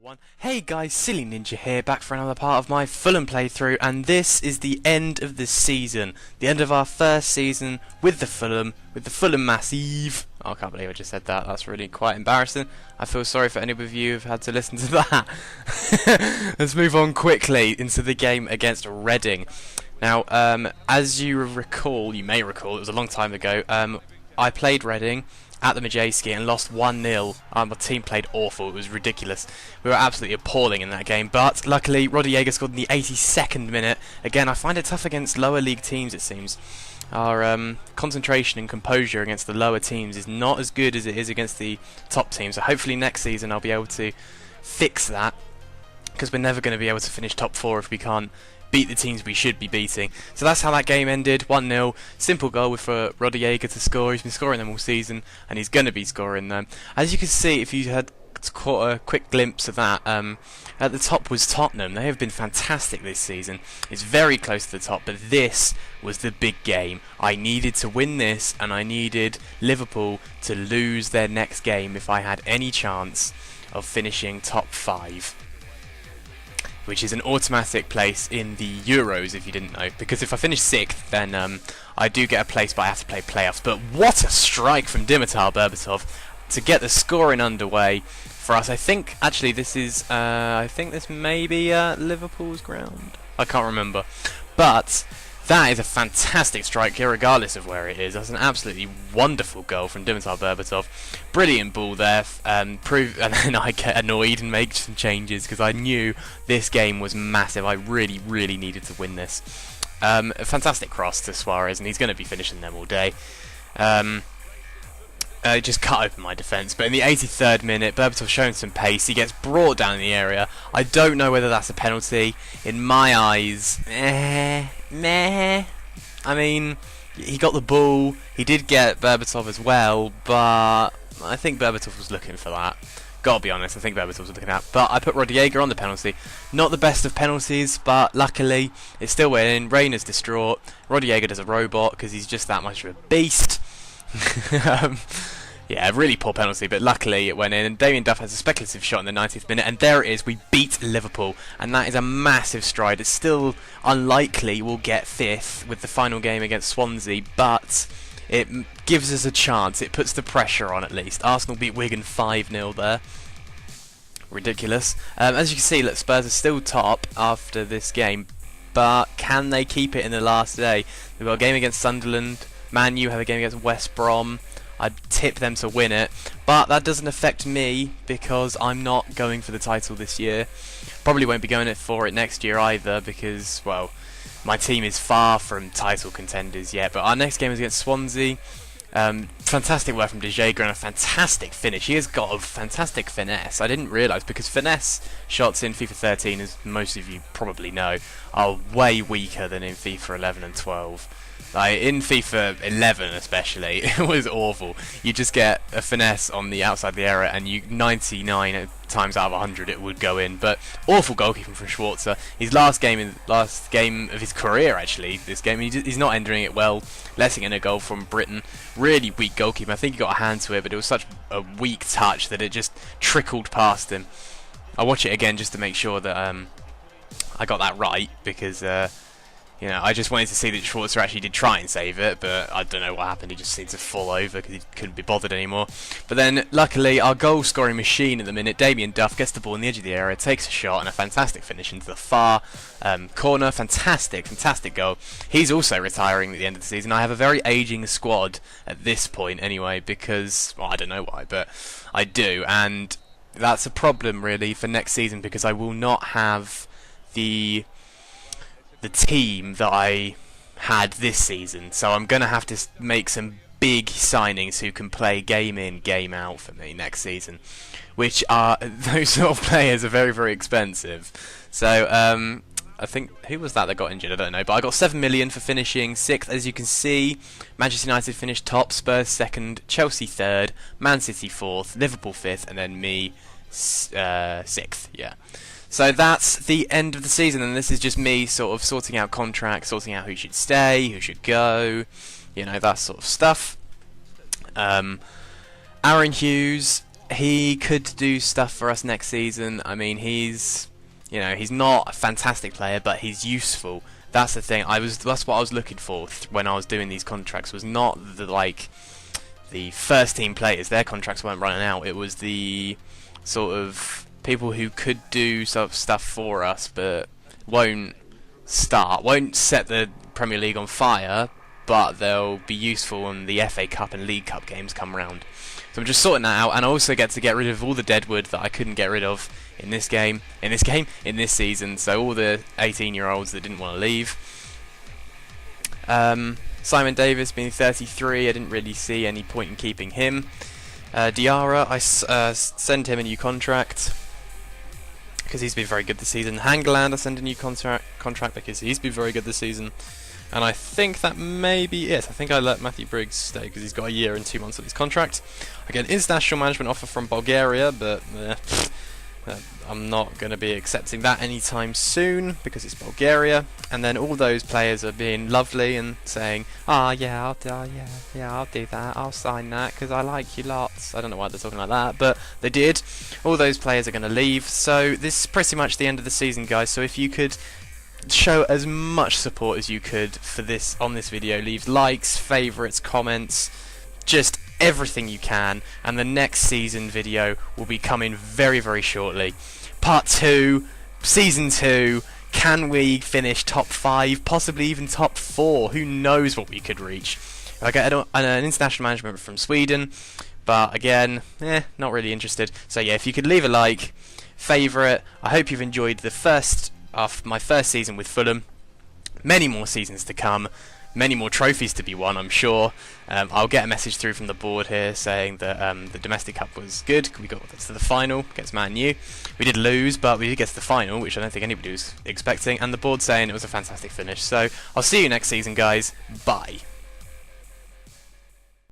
One. Hey guys, Silly Ninja here, back for another part of my Fulham playthrough, and this is the end of the season. The end of our first season with the Fulham Massive. Oh, I can't believe I just said that. That's really quite embarrassing. I feel sorry for any of you who've had to listen to that. Let's move on quickly into the game against Reading. Now, as you recall, you may recall, it was a long time ago, I played Reading at the Majewski and lost 1-0. My team played awful. It was ridiculous. We were absolutely appalling in that game, but luckily Roddy scored in the 82nd minute. Again, I find it tough against lower league teams, it seems. Our concentration and composure against the lower teams is not as good as it is against the top teams, so hopefully next season I'll be able to fix that, because we're never going to be able to finish top 4 if we can't beat the teams we should be beating. So that's how that game ended, 1-0. Simple goal with Roddy to score. He's been scoring them all season, and he's going to be scoring them. As you can see, if you had caught a quick glimpse of that, at the top was Tottenham. They have been fantastic this season. It's very close to the top, but this was the big game. I needed to win this, and I needed Liverpool to lose their next game if I had any chance of finishing top 5. Which is an automatic place in the Euros, if you didn't know. Because if I finish 6th, then I do get a place, but I have to play playoffs. But what a strike from Dimitar Berbatov to get the scoring underway for us. I think, actually, this is, I think this may be Liverpool's ground. I can't remember. But that is a fantastic strike, regardless of where it is. That's an absolutely wonderful goal from Dimitar Berbatov. Brilliant ball there, and then I get annoyed and make some changes because I knew this game was massive. I really, really needed to win this. A fantastic cross to Suarez, and he's going to be finishing them all day. Just cut open my defence, but in the 83rd minute, Berbatov showing some pace. He gets brought down in the area. I don't know whether that's a penalty. In my eyes, meh. I mean, he got the ball. He did get Berbatov as well, but I think Berbatov was looking for that. Gotta be honest, I think Berbatov was looking at that. But I put Roddy on the penalty. Not the best of penalties, but luckily it's still winning. Rayner's distraught. Roddy does a robot because he's just that much of a beast. Yeah, really poor penalty, but luckily it went in, and Damien Duff has a speculative shot in the 90th minute, and there it is. We beat Liverpool, and that is a massive stride. It's still unlikely we'll get 5th with the final game against Swansea, but it gives us a chance. It puts the pressure on, at least. Arsenal beat Wigan 5-0 there. Ridiculous. As you can see, look, Spurs are still top after this game, but can they keep it in the last day? They've got a game against Sunderland. Man U have a game against West Brom. I'd tip them to win it, but that doesn't affect me because I'm not going for the title this year. Probably won't be going for it next year either because, well, my team is far from title contenders yet. But our next game is against Swansea. Fantastic work from De Jager and a fantastic finish. He has got a fantastic finesse. I didn't realise, because finesse shots in FIFA 13, as most of you probably know, are way weaker than in FIFA 11 and 12. Like, in FIFA 11 especially, it was awful. You just get a finesse on the outside of the area, and 99 times out of 100 it would go in. But awful goalkeeping from Schwarzer. His last game of his career, actually, this game, he's not entering it well, letting in a goal from Britain. Really weak goalkeeper. I think he got a hand to it, but it was such a weak touch that it just trickled past him. I'll watch it again just to make sure that I got that right, because you know, I just wanted to see that Schwarzer actually did try and save it, but I don't know what happened. He just seemed to fall over because he couldn't be bothered anymore. But then, luckily, our goal-scoring machine at the minute, Damien Duff, gets the ball in the edge of the area, takes a shot, and a fantastic finish into the far corner. Fantastic, fantastic goal. He's also retiring at the end of the season. I have a very ageing squad at this point anyway, because, well, I don't know why, but I do. And that's a problem, really, for next season, because I will not have the team that I had this season, so I'm gonna have to make some big signings who can play game in, game out for me next season, which are, those sort of players are very, very expensive. So I think, who was that got injured? I don't know, but I got 7 million for finishing 6th. As you can see, Manchester United finished top, Spurs 2nd, Chelsea 3rd, Man City 4th, Liverpool 5th, and then me 6th. Yeah. So that's the end of the season, and this is just me sort of sorting out contracts, sorting out who should stay, who should go, you know, that sort of stuff. Aaron Hughes he could do stuff for us next season. I mean, he's not a fantastic player, but he's useful. That's the thing. That's what I was looking for when I was doing these contracts. Was not the first team players. Their contracts weren't running out. It was the sort of people who could do sort of stuff for us, but won't set the Premier League on fire, but they'll be useful when the FA Cup and League Cup games come round. So I'm just sorting that out, and I also get to get rid of all the deadwood that I couldn't get rid of in this season. So all the 18-year-olds that didn't want to leave. Simon Davis being 33, I didn't really see any point in keeping him. Diarra, I send him a new contract because he's been very good this season. Hangeland, I send a new contract because he's been very good this season. And I think that may be it. I think I let Matthew Briggs stay because he's got a year and 2 months on his contract. I get an international management offer from Bulgaria, but I'm not going to be accepting that anytime soon because it's Bulgaria. And then all those players are being lovely and saying, I'll do that, I'll sign that because I like you lots. I don't know why they're talking like that, but they did. All those players are going to leave. So this is pretty much the end of the season, guys. So if you could show as much support as you could for this on this video, leave likes, favourites, comments, just everything you can, and the next season video will be coming very, very shortly. Part 2, Season 2, can we finish top 5, possibly even top 4, who knows what we could reach. I get an international management from Sweden, but again, not really interested. So yeah, if you could leave a like, favourite, I hope you've enjoyed my first season with Fulham. Many more seasons to come, many more trophies to be won, I'm sure. I'll get a message through from the board here saying that the domestic cup was good. We got to the final against Man U. We did lose, but we did get to the final, which I don't think anybody was expecting, and the board saying it was a fantastic finish. So I'll see you next season, guys. Bye.